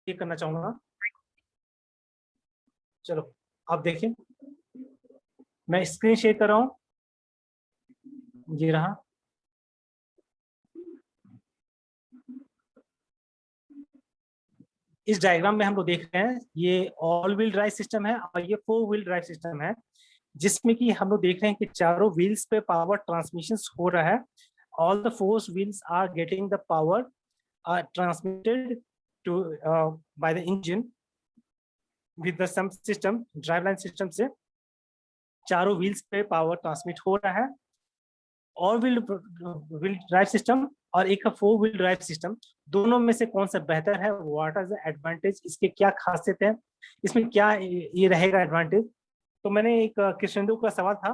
ये करना चाहूंगा। चलो आप देखें, मैं स्क्रीन शेयर कर रहा हूँ, ये रहा। इस डायग्राम में हम लोग देख रहे हैं ये ऑल व्हील ड्राइव सिस्टम है और ये 4 व्हील ड्राइव सिस्टम है, जिसमें कि हम लोग देख रहे हैं कि चारों व्हील्स पे पावर ट्रांसमिशन हो रहा है। All the 4 wheels are getting the power transmitted to by the engine with the some system, drive line system से चारों व्हील्स पे पावर ट्रांसमिट हो रहा है। ऑल व्हील ड्राइव सिस्टम और एक 4 व्हील ड्राइव सिस्टम, दोनों में से कौन सा बेहतर है, व्हाट आर द एडवांटेज, इसके क्या खासियत है, इसमें क्या ये रहेगा एडवांटेज। तो मैंने एक कृष्णेंदु का सवाल था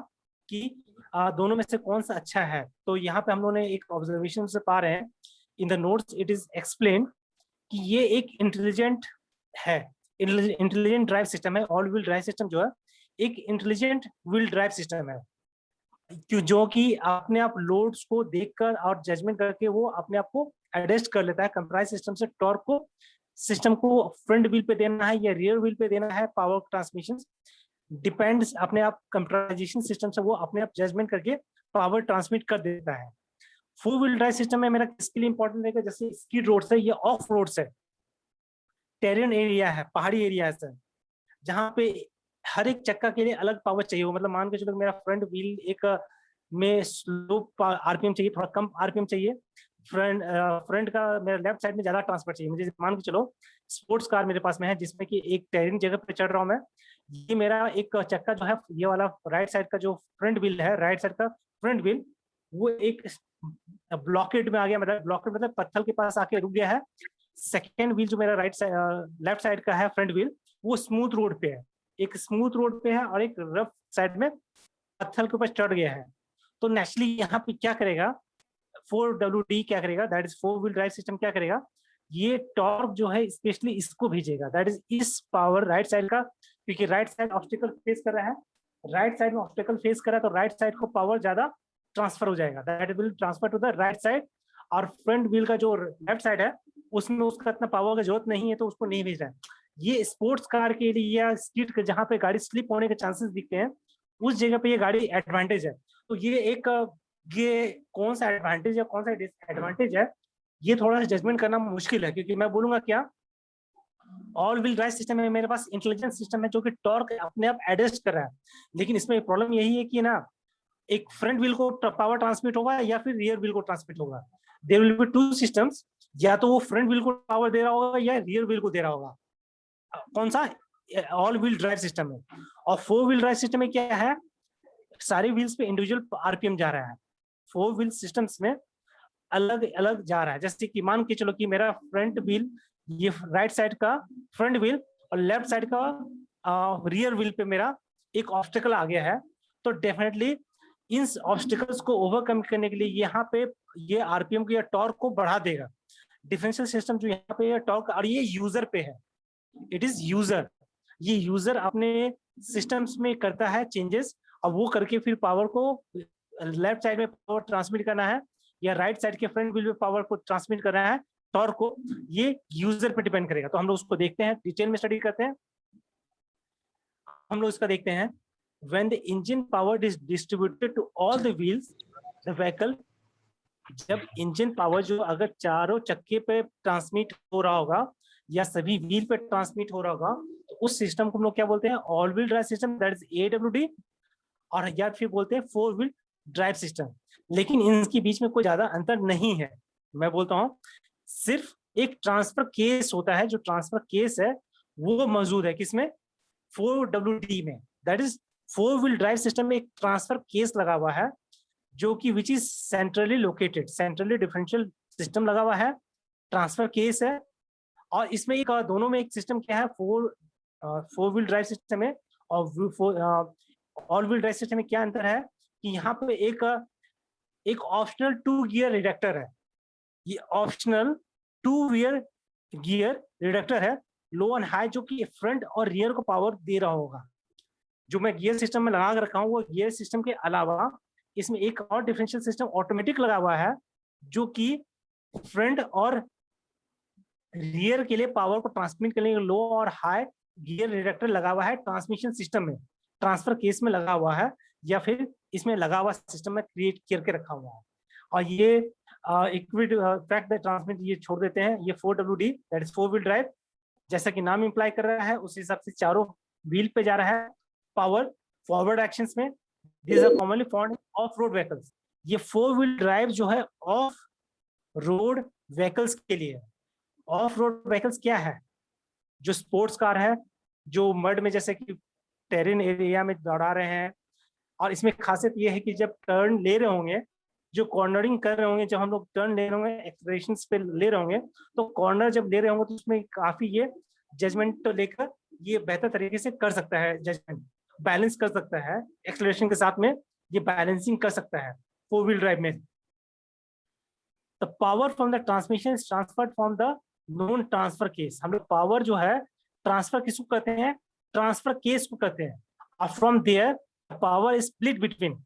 कि दोनों में से कौन सा अच्छा है। तो यहाँ पे हम लोगों ने एक ऑब्जर्वेशन से पा रहे हैं, in the notes it is explain कि ये एक इंटेलिजेंट है, इंटेलिजेंट ड्राइव सिस्टम है। ऑल व्हील ड्राइव सिस्टम जो है एक इंटेलिजेंट व्हील ड्राइव सिस्टम है, जो कि अपने आप लोड्स को देखकर और जजमेंट करके वो अपने आप को एडजस्ट कर लेता है कंप्राइज सिस्टम से। टॉर्क को सिस्टम को फ्रंट व्हील पे देना है या रियर व्हील पे देना है, पावर ट्रांसमिशन डिपेंड्स अपने आप कंप्राइजेशन सिस्टम से वो अपने आप जजमेंट करके पावर ट्रांसमिट कर देता है। 4 व्हील ड्राइव सिस्टम में मेरा किसके लिए इंपॉर्टेंट रहेगा, जैसे स्कीड रोड्स है या ऑफ रोड्स है, टेरेन एरिया है, पहाड़ी एरिया है सर, जहाँ पे हर एक चक्का के लिए अलग पावर चाहिए हो। मतलब मान के चलो मेरा फ्रंट व्हील एक में स्लो आरपीएम चाहिए, थोड़ा कम आरपीएम चाहिए, फ्रंट का मेरा लेफ्ट साइड में ज्यादा ट्रांसफर चाहिए मुझे। मान के चलो स्पोर्ट्स कार मेरे पास में है जिसमें कि एक टेरिंग जगह पे चढ़ रहा हूँ मैं, ये मेरा एक चक्का जो है ये वाला राइट साइड का जो फ्रंट व्हील है, राइट साइड का फ्रंट व्हील वो एक ब्लॉकेट में आ गया, मतलब ब्लॉकेट मतलब पत्थर के पास आके रुक गया है। सेकेंड व्हील जो मेरा राइट साइड लेफ्ट साइड का है फ्रंट व्हील, वो स्मूथ रोड पे है, एक स्मूथ रोड पे है और एक रफ साइड में पत्थर के ऊपर चढ़ गया है। तो नेचुरली यहाँ पे क्या करेगा 4WD क्या करेगा, that is 4 wheel drive system क्या करेगा, ये टॉर्क जो है स्पेशली इसको भेजेगा, दैट इज इस पावर राइट साइड का, क्योंकि राइट साइड ऑब्स्टिकल फेस कर रहा है, राइट साइड में ऑब्स्टिकल फेस कर रहा है तो राइट साइड को पावर ज्यादा ट्रांसफर हो जाएगा, that will transfer to the right side. और फ्रंट व्हील का जो लेफ्ट साइड है उसमें उसका इतना पावर की जरूरत नहीं है तो उसको नहीं भेज रहा है। ये स्पोर्ट्स कार के लिए या स्ट्रीट जहाँ पे गाड़ी स्लिप होने के चांसेस दिखते हैं उस जगह पे ये गाड़ी एडवांटेज है। तो ये एक ये कौन सा एडवांटेज है कौन सा डिसएडवांटेज है, ये थोड़ा सा जजमेंट करना मुश्किल है, क्योंकि मैं बोलूंगा क्या ऑल व्हील ड्राइव सिस्टम में मेरे पास इंटेलिजेंट सिस्टम है जो कि टॉर्क अपने आप एडजस्ट कर रहा है। लेकिन इसमें प्रॉब्लम यही है कि ना एक फ्रंट व्हील को पावर ट्रांसमिट होगा या फिर रियर व्हील को ट्रांसमिट होगा, there will be two systems, या तो वो फ्रंट व्हील को पावर दे रहा होगा या रियर व्हील को दे रहा होगा। कौन सा ऑल व्हील ड्राइव सिस्टम में। और 4 व्हील ड्राइव सिस्टम में क्या है, सारे व्हील्स पे इंडिविजुअल आरपीएम जा रहा है, 4 व्हील सिस्टम्स में अलग अलग जा रहा है। जैसे कि मान के चलो कि मेरा फ्रंट व्हील ये राइट साइड का फ्रंट व्हील और लेफ्ट साइड का रियर व्हील पे मेरा एक ऑब्स्टिकल आ गया है, तो डेफिनेटली इन ऑब्स्टिकल्स को ओवरकम करने के लिए यहाँ पे ये आरपीएम को या टॉर्क को बढ़ा देगा। डिफरेंशियल सिस्टम जो यहाँ पे टॉर्क, और ये यूजर पे है, इट इज यूजर, ये यूजर अपने सिस्टम्स में करता है चेंजेस, और वो करके फिर पावर को लेफ्ट साइड में पावर ट्रांसमिट करना है या राइट साइड के फ्रंट व्हील पे पावर को ट्रांसमिट करना है टॉर्क को, ये यूजर पे डिपेंड करेगा। तो हम लोग उसको देखते हैं, डिटेल में स्टडी करते हैं। हम लोग इसका देखते हैं, when the engine power is distributed to all the wheels the vehicle, जब इंजन पावर जो अगर चारों चक्के पे ट्रांसमिट हो रहा होगा या सभी व्हील पे ट्रांसमिट हो रहा होगा तो उस सिस्टम को हम लोग क्या बोलते हैं, all wheel drive system, that is AWD, और या फिर बोलते हैं 4 व्हील ड्राइव सिस्टम। लेकिन इनके बीच में कोई ज्यादा अंतर नहीं है, मैं बोलता हूँ सिर्फ एक ट्रांसफर केस होता है, जो ट्रांसफर केस है वो मौजूद है किसमें, 4WD में, that is 4 wheel drive system में एक ट्रांसफर केस लगा हुआ है जो कि which is centrally located, centrally differential system लगा हुआ है, ट्रांसफर केस है। और इसमें एक दोनों में एक सिस्टम क्या है, 4 व्हील ड्राइव सिस्टम है और ऑल व्हील ड्राइव सिस्टम में क्या अंतर है कि यहाँ पे एक ऑप्शनल 2 गियर रिडक्टर है, ये ऑप्शनल 2 गियर रिडक्टर है लो एंड हाई, जो कि फ्रंट और रियर को पावर दे रहा होगा। जो मैं गियर सिस्टम में लगा कर रखा हूँ वो गियर सिस्टम के अलावा इसमें एक और डिफरेंशियल सिस्टम ऑटोमेटिक लगा हुआ है जो कि फ्रंट और रियर के लिए पावर को ट्रांसमिट करने के लो और हाई गियर रिडक्टर लगा हुआ है ट्रांसमिशन सिस्टम में, ट्रांसफर केस में लगा हुआ है, या फिर इसमें लगा हुआ सिस्टम में क्रिएट करके रखा हुआ है। और ये इक्विड फैक्ट दैट ट्रांसमिट ये छोड़ देते हैं, ये 4WD that is 4 wheel drive, जैसा कि नाम इंप्लाई कर रहा है उस हिसाब से चारों व्हील पे जा रहा है पावर फॉरवर्ड एक्शंस में। This are commonly found in off road vehicles. ये 4 व्हील ड्राइव जो है ऑफ रोड व्हीकल्स के लिए है। ऑफ रोड व्हीकल्स क्या है? जो स्पोर्ट्स कार है, जो मड में जैसे कि टेरेन एरिया में दौड़ा रहे हैं, और इसमें खासियत ये है कि जब टर्न ले रहे होंगे, जो कॉर्नरिंग कर रहे होंगे, जब हम लोग टर्न ले रहे होंगे, एक्सलेरेशन पे ले रहे होंगे, तो कॉर्नर जब ले रहे होंगे तो उसमें काफी ये जजमेंट तो लेकर ये बेहतर तरीके से कर सकता है, जजमेंट बैलेंस कर सकता है, एक्सलेरेशन के साथ में ये बैलेंसिंग कर सकता है 4 व्हील ड्राइव में। The power from the transmission is transferred from the known transfer case. हम लोग पावर जो है ट्रांसफर किसको कहते हैं? ट्रांसफर केस को कहते हैं। और from their power is split between,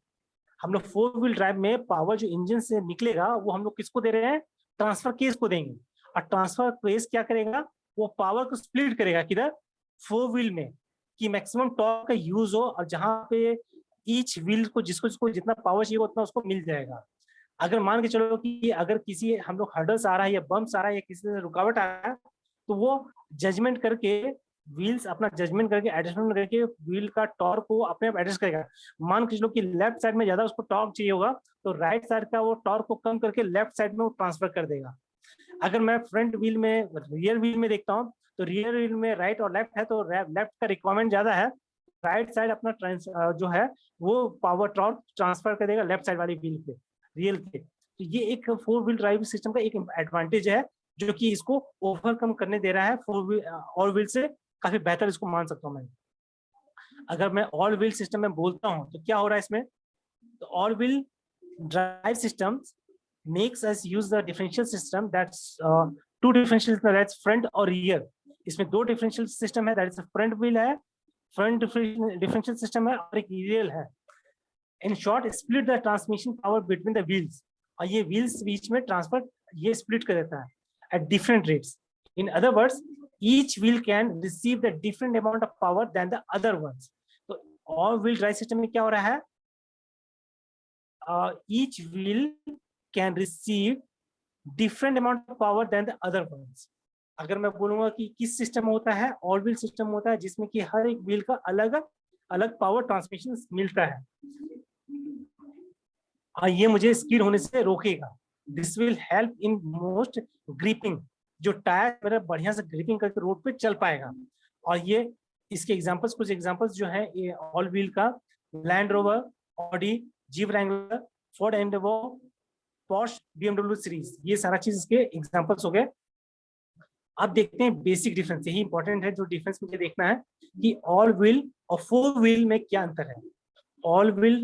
हम लोग 4 व्हील ड्राइव में पावर जो इंजन से निकलेगा वो हम लोग किसको दे रहे हैं? ट्रांसफर केस को देंगे। और ट्रांसफर केस क्या करेगा? वो पावर को स्प्लिट करेगा किधर? 4 व्हील में, कि मैक्सिमम टॉर्क का यूज हो, और जहां पे ईच व्हील को जिसको जितना पावर चाहिए उतना उसको मिल जाएगा। अगर मान के चलो कि अगर किसी हम लोग हर्डल्स आ रहा है या बम्स आ रहा है या किसी से रुकावट आ रहा है, तो वो जजमेंट करके व्हील्स अपना जजमेंट करके एडजस्टमेंट करके व्हील का टॉर्क को अपने आप एडजस्ट करेगा। मान के चलो कि लेफ्ट साइड में ज्यादा उसको टॉर्क चाहिए होगा, तो राइट साइड का वो टॉर्क को कम करके लेफ्ट साइड में वो ट्रांसफर कर देगा। अगर मैं फ्रंट व्हील में रियर व्हील में देखता हूँ, तो रियर व्हील में राइट और लेफ्ट है, तो लेफ्ट का रिक्वायरमेंट ज्यादा है, राइट साइड अपना जो है वो पावर टॉर्क ट्रांसफर कर देगा लेफ्ट साइड वाली व्हील पे, रियल पे। तो ये एक 4 व्हील ड्राइव सिस्टम का एक एडवांटेज है, जो कि इसको ओवरकम करने दे रहा है 4 व्हील और व्हील से, काफी बेहतर इसको मान सकता हूँ मैं। अगर मैं ऑल व्हील सिस्टम में बोलता हूँ तो क्या हो रहा है इसमें? तो all wheel drive system makes us use the differential system that's two differential system, that's front और rear। इसमें दो differential system है, that is front wheel है, front differential system है, और एक rear है। In short, split the transmission power between the wheels, और ये wheels बीच में ट्रांसफर ये split कर देता है at different rates। In other words, each wheel can receive the different amount of power than the other ones। तो all wheel drive system में क्या हो रहा है? Each wheel can receive different amount of power than the other ones। अगर मैं बोलूंगा कि किस सिस्टम होता है, ऑल व्हील सिस्टम होता है जिसमें कि हर एक व्हील का अलग अलग पावर ट्रांसमिशन मिलता है, और ये मुझे स्किड होने से रोकेगा। This will help in most gripping, जो टायर मेरा बढ़िया से ग्रिपिंग करके रोड पे चल पाएगा। और ये इसके एग्जांपल्स, कुछ एग्जांपल्स जो है ये ऑल व्हील का, Land Rover, Audi, Jeep Wrangler, Ford Endeavour, Porsche, BMW series, ये सारा चीज इसके एग्जांपल्स हो गए। अब देखते हैं बेसिक डिफरेंस, यही इंपॉर्टेंट है जो डिफरेंस मुझे देखना है कि ऑल व्हील और 4 व्हील में क्या अंतर है। ऑल व्हील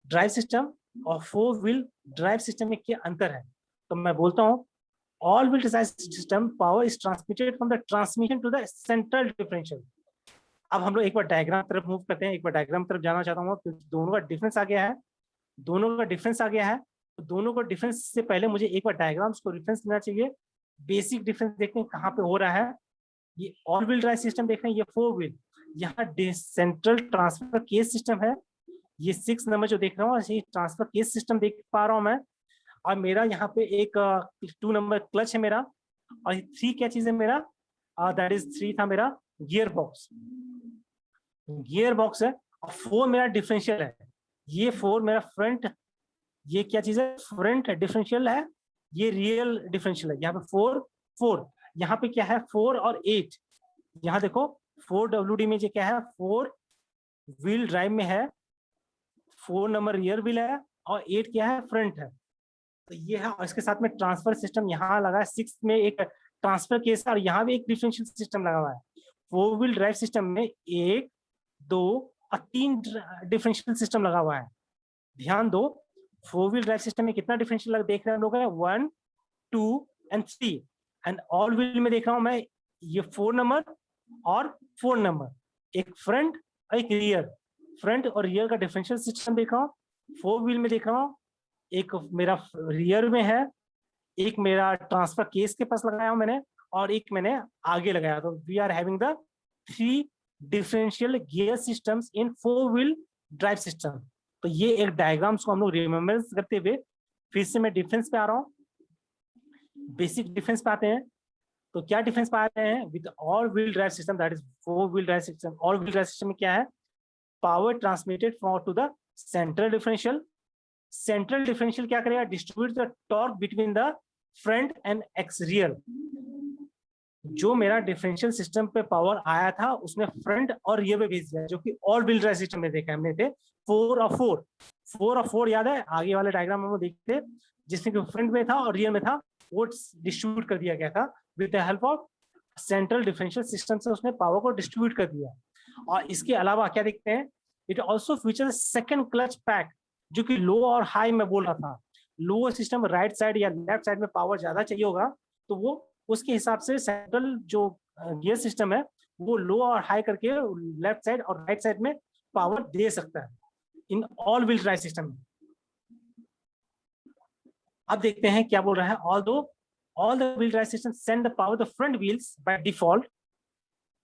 ड्राइव सिस्टम और 4 व्हील ड्राइव सिस्टम में क्या अंतर है? तो मैं बोलता हूँ all wheel drive system power is transmitted from the transmission to the central differential. अब हम लोग एक बार डायग्राम तरफ मूव करते हैं, एक बार डायग्राम तरफ जाना चाहता हूँ क्योंकि दोनों का डिफरेंस आ गया है, दोनों का डिफरेंस आ गया है। तो दोनों को डिफरेंस से पहले मुझे एक बार डायग्राम्स को रेफरेंस लेना चाहिए, बेसिक डिफरेंस देखते हैं कहाँ पे हो रहा है। ये ऑल व्हील ड्राइव सिस्टम देख रहे हैं, ये 4 व्हील, यहाँ सेंट्रल ट्रांसफर केस सिस्टम है, ये 6 नंबर जो देख रहा हूँ ये ट्रांसफर केस सिस्टम देख पा रहा हूँ मैं। और मेरा यहाँ पे एक 2 नंबर क्लच है मेरा, और 3 क्या चीज है मेरा? दैट इज 3 था मेरा गियर बॉक्स, गियर बॉक्स है। और 4 मेरा डिफरेंशियल है, ये 4 मेरा फ्रंट, ये क्या चीज है? फ्रंट डिफरेंशियल है, ये रियल डिफरेंशियल है। यहाँ पे 4 यहाँ पे क्या है? 4 और 8, यहाँ देखो 4WD में ये क्या है? 4 व्हील ड्राइव में है, 4 नंबर रियर व्हील है, और 8 क्या है? फ्रंट है। तो ये है, और इसके साथ में ट्रांसफर सिस्टम यहाँ लगा है, 6 में एक ट्रांसफर केस है, और यहाँ भी एक डिफरेंशियल सिस्टम लगा हुआ है। 4 व्हील ड्राइव सिस्टम में 1, 2 और 3 डिफरेंशियल सिस्टम लगा हुआ है। ध्यान दो, 4 व्हील ड्राइव सिस्टम में कितना डिफरेंशियल देख रहे हैं हम लोग? 1, 2 एंड 3। एंड ऑल व्हील में देख रहा हूं मैं ये 4 नंबर और 4 नंबर, एक फ्रंट और एक रियर, फ्रंट और रियर का डिफरेंशियल सिस्टम देख रहा हूँ। 4 व्हील में देख रहा हूँ एक मेरा रियर में है, एक मेरा ट्रांसफर केस के पास लगाया हूं मैंने, और एक मैंने आगे लगाया, तो we are having the 3 differential gear systems in 4 wheel drive system. तो ये एक डायग्राम्स को हम लोग रिमेम्बर करते हुए फिर से मैं डिफरेंस पे आ रहा हूँ, बेसिक डिफरेंस पे आते हैं। तो क्या डिफरेंस पा रहे हैं with all wheel drive system, that is 4 wheel drive system. All wheel drive system में क्या है, power transmitted from to the central differential. Central differential क्या करेगा, distribute the torque between the front and x rear. जो मेरा differential system पे power आया था उसने फ्रंट और रियर में भेज दिया, जो कि ऑल व्हील ड्राइव सिस्टम में देखा हमने थे 4 और 4। 4 और 4 याद है, आगे वाले डायग्राम हम देखते जिसमें कि फ्रंट में था और रियर में था, वो डिस्ट्रीब्यूट कर दिया गया था with the help of central differential system से उसने पावर को डिस्ट्रीब्यूट कर दिया। और इसके अलावा क्या देखते हैं, it also feature second clutch pack, जो कि लो और हाई में बोल रहा था। लो सिस्टम राइट साइड या लेफ्ट साइड में पावर ज्यादा चाहिए होगा, तो वो उसके हिसाब से सेंट्रल जो गियर सिस्टम है वो लो और हाई करके लेफ्ट साइड और राइट साइड में पावर दे सकता है in all wheel drive system. अब देखते हैं क्या बोल रहा है, all the wheel drive system send the power the front wheels by default.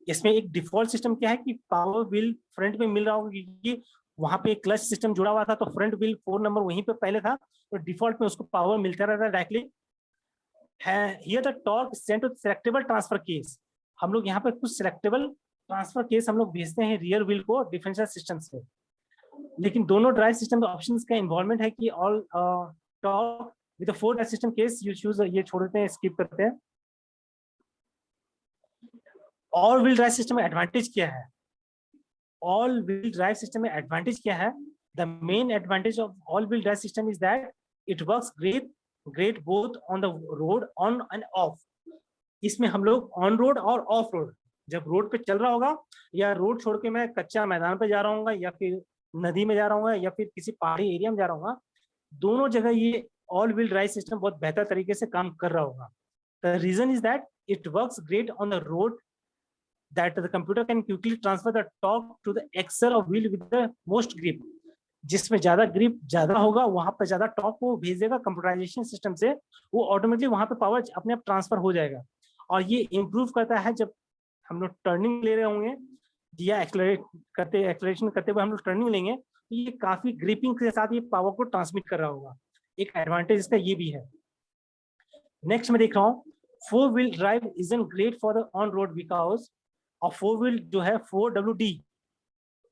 इसमें एक डिफॉल्ट सिस्टम क्या है कि पावर व्हील फ्रंट में मिल रहा होगा, क्योंकि वहां पे क्लच सिस्टम जुड़ा हुआ था, तो फ्रंट व्हील 4 नंबर वहीं पे पहले था, तो डिफॉल्ट में उसको पावर मिलता रहता है directly. Here the torque sent to selectable transfer case. हम लोग यहाँ पे कुछ सिलेक्टेबल ट्रांसफर केस हम लोग भेजते हैं रियर व्हील को डिफरेंशियल सिस्टम से। लेकिन दोनों ड्राइव सिस्टम ऑप्शंस का इन्वॉल्वमेंट है कि all torque with 4 drive system case you choose, ये छोड़ देते हैं, स्किप करते हैं। ऑल व्हील ड्राइव सिस्टम में एडवांटेज क्या है, ऑल व्हील ड्राइव सिस्टम में एडवांटेज क्या है, the main advantage of all wheel drive system is that it works great both on the road on end of. इसमें हम लोग ऑन रोड और ऑफ रोड, जब रोड पे चल रहा होगा या रोड छोड़ के मैं कच्चा मैदान पे जा रहा हूँ या फिर नदी में जा रहा हूँ या फिर किसी पहाड़ी एरिया में जा रहा हूँ, दोनों जगह ये ऑल व्हील ड्राइव सिस्टम बहुत बेहतर तरीके से काम कर रहा होगा। The reason is that it works great on the road, that the computer can quickly transfer the torque to the axle of wheel with the most grip। जिसमें ज्यादा ग्रिप ज्यादा होगा वहां पर ज्यादा टॉर्क को भेज देगा कंप्यूटराइजेशन सिस्टम से, वो ऑटोमेटिकली वहां पे पावर अपने आप ट्रांसफर हो जाएगा। और ये इम्प्रूव करता है जब हम लोग टर्निंग ले रहे होंगे या एक्सलरेशन करते हुए हम लोग टर्निंग लेंगे, तो ये काफी ग्रिपिंग के साथ ये पावर को ट्रांसमिट कर रहा होगा। एक एडवांटेज इसका ये भी है। नेक्स्ट में देख रहा हूँ, 4 wheel drive isn't great for the on road because, और 4 व्हील जो है 4WD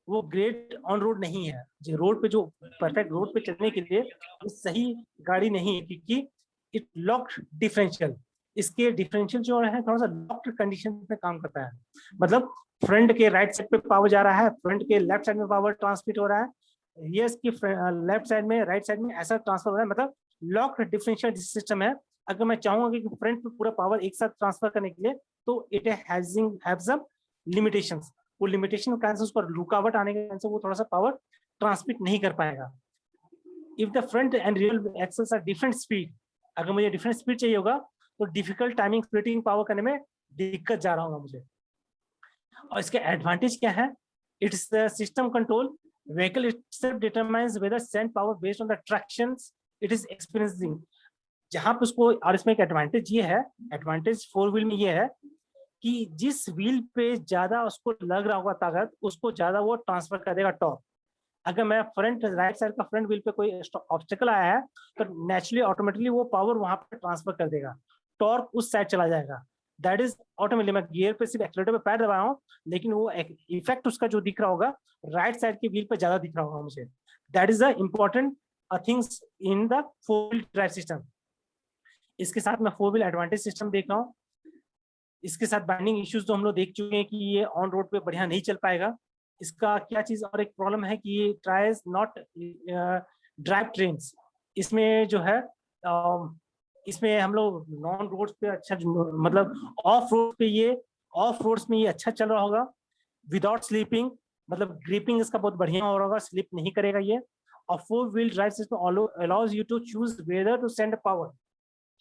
वो ग्रेट ऑन रोड नहीं है। जो रोड पे, जो परफेक्ट रोड पे चलने के लिए वो सही गाड़ी नहीं है, क्योंकि इट लॉक्ड डिफरेंशियल, इसके डिफरेंशियल जो है थोड़ा सा लॉक्ड कंडीशन में काम करता है। मतलब फ्रंट के राइट साइड पे पावर जा रहा है, फ्रंट के लेफ्ट साइड में पावर ट्रांसमिट हो रहा है, रियर की लेफ्ट साइड में राइट साइड में ऐसा ट्रांसफर हो रहा है, मतलब लॉक्ड डिफरेंशियल सिस्टम है। अगर मैं चाहूंगा कि फ्रंट पे पूरा पावर एक साथ ट्रांसफर करने के लिए, तो इट हैव सम लिमिटेशंस। वो लिमिटेशन का उस पर रुकावट आने के कारण से वो थोड़ा सा पावर ट्रांसमिट नहीं कर पाएगा। If the front and rear axles are different speed, अगर मुझे डिफरेंट स्पीड चाहिए होगा तो डिफिकल्ट टाइमिंग स्प्लिटिंग पावर करने में दिक्कत जा रहा होगा मुझे। और इसका एडवांटेज क्या है, it's the system control, vehicle itself determines weather send power based on the tractions it is experiencing. जहां पे उसको, और इसमें एक एडवांटेज ये है, एडवांटेज 4 व्हील में ये है कि जिस व्हील पे ज्यादा उसको लग रहा होगा ताकत, उसको ज्यादा वो ट्रांसफर कर देगा टॉर्क। अगर मैं फ्रंट राइट साइड का फ्रंट व्हील पे कोई ऑब्स्टेकल आया है, तो नेचुरली ऑटोमेटिकली वो पावर वहां पे ट्रांसफर कर देगा, टॉर्क उस साइड चला जाएगा। दैट इज ऑटोमेटिकली, मैं गियर पे सिर्फ एक्सीलरेटर पे पैर दबा रहा हूँ, लेकिन वो इफेक्ट उसका जो दिख रहा होगा राइट साइड के व्हील पे ज्यादा दिख रहा होगा मुझे। That is the important things in the 4 wheel drive system. इसके साथ मैं 4 व्हील एडवांटेज सिस्टम देख रहा हूँ। इसके साथ बाइंडिंग इश्यूज तो हम लोग देख चुके हैं कि ये ऑन रोड पे बढ़िया नहीं चल पाएगा। इसका क्या चीज और एक प्रॉब्लम है कि ये ट्राइज नॉट ड्राइव ट्रेन्स। इसमें जो है इसमें हम लोग नॉन रोड पे अच्छा, मतलब ऑफ रोड पे ये, ऑफ रोड्स में ये अच्छा चल रहा होगा विदाउट स्लीपिंग, मतलब ग्रिपिंग इसका बहुत बढ़िया हो रहा होगा, स्लिप नहीं करेगा ये। और 4 wheel drive system allows you to choose whether to send power,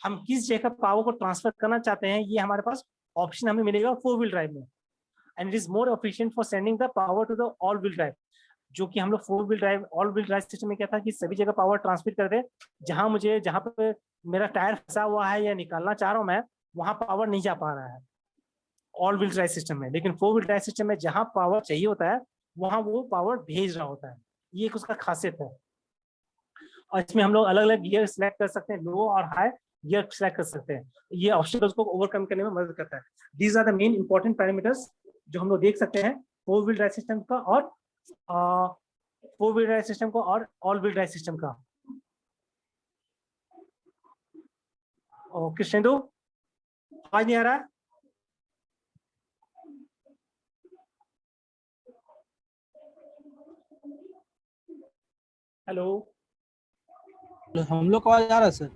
हम किस जगह पावर को ट्रांसफर करना चाहते हैं ये हमारे पास ऑप्शन हमें मिलेगा 4 व्हील ड्राइव में। And it is more efficient for sending the power to the all wheel drive, जो कि हम लोग 4 wheel drive, all wheel drive system में क्या था कि सभी जगह पावर ट्रांसमिट कर दे, जहां पे मेरा टायर फंसा हुआ है या निकालना चाह रहा हूं मैं, वहां पावर नहीं जा पा रहा है ऑल व्हील ड्राइव सिस्टम में, लेकिन 4 व्हील ड्राइव सिस्टम में जहां पावर चाहिए होता है वहां वो पावर भेज रहा होता है। ये एक उसका खासियत है। और इसमें हम लोग अलग अलग गियर सिलेक्ट कर सकते हैं, लो और हाई गियर सिलेक्ट कर सकते हैं। ये ऑब्स्टिकल्स को ओवरकम करने में मदद करता है। These are the main important parameters जो हम लोग देख सकते हैं 4 व्हील ड्राइव सिस्टम का और 4 व्हील ड्राइव सिस्टम का और ऑल व्हील ड्राइव सिस्टम का। कृष्णेंदु, आवाज नहीं आ रहा है? हेलो, हम लोग को आवाज आ रहा है सर?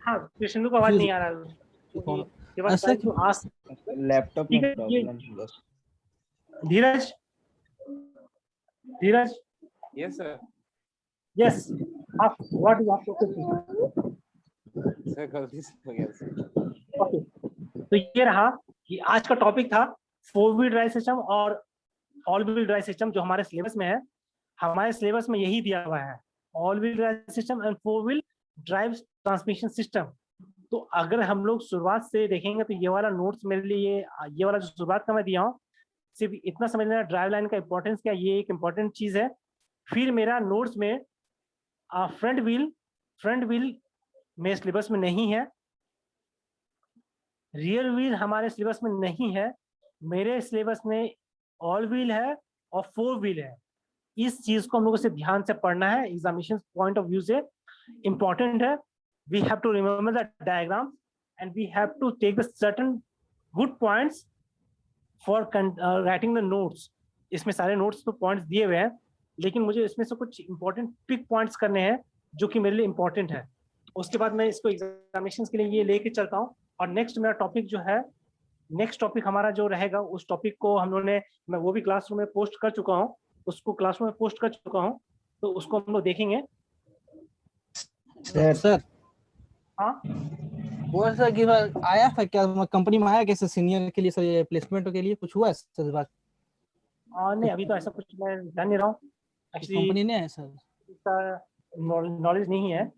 हाँ, कृष्णेंदु को आवाज नहीं आ रहा है। ऐसा क्यों? लैपटॉप में प्रॉब्लम है बस। Dheeraj, Dheeraj, yes sir. Yes, आप what you have to sir गलती से हो गया सर। ओके, तो ये रहा कि आज का टॉपिक था 4 व्हील ड्राइव सिस्टम और ऑल व्हील ड्राइव सिस्टम जो हमारे सिलेबस में है। हमारे सिलेबस में यही दिया हुआ है, all wheel drive system and 4 wheel drive transmission system. तो अगर हम लोग शुरुआत से देखेंगे तो ये वाला नोट्स मेरे लिए, ये वाला जो शुरुआत का मैं दिया हूँ, सिर्फ इतना समझ लेना ड्राइव लाइन का इंपॉर्टेंस क्या, ये एक इंपॉर्टेंट चीज है। फिर मेरा नोट्स में फ्रंट व्हील मेरे सिलेबस में नहीं है, रियर व्हील हमारे सिलेबस में नहीं है, मेरे सिलेबस में ऑल व्हील है और 4 व्हील है। इस चीज को हम लोगों से ध्यान से पढ़ना है, एग्जामिनेशन पॉइंट ऑफ व्यू से इंपॉर्टेंट है। We have to remember the diagram and we have to take the certain good points for writing the notes. इसमें सारे नोट्स तो पॉइंट्स दिए हुए हैं, लेकिन मुझे इसमें से कुछ इंपॉर्टेंट पिक पॉइंट्स करने हैं जो कि मेरे लिए इंपॉर्टेंट है। उसके बाद मैं इसको एग्जामिनेशन के लिए ये लेके चलता हूँ। और नेक्स्ट मेरा टॉपिक जो है, नेक्स्ट टॉपिक हमारा जो रहेगा, उस टॉपिक को हम लोगों ने, मैं वो भी क्लासरूम में पोस्ट कर चुका हूँ, उसको क्लासरूम में पोस्ट कर चुका हूँ, तो उसको हम लोग देखेंगे। सर हाँ, वो सर कि आया था क्या कंपनी में, आया कैसे सीनियर के लिए सर, ये प्लेसमेंट के लिए कुछ हुआ है सर इस बार? नहीं, अभी तो ऐसा कुछ मैं जान नहीं रहा हूँ कंपनी ने है सर, इसका नॉलेज नहीं है।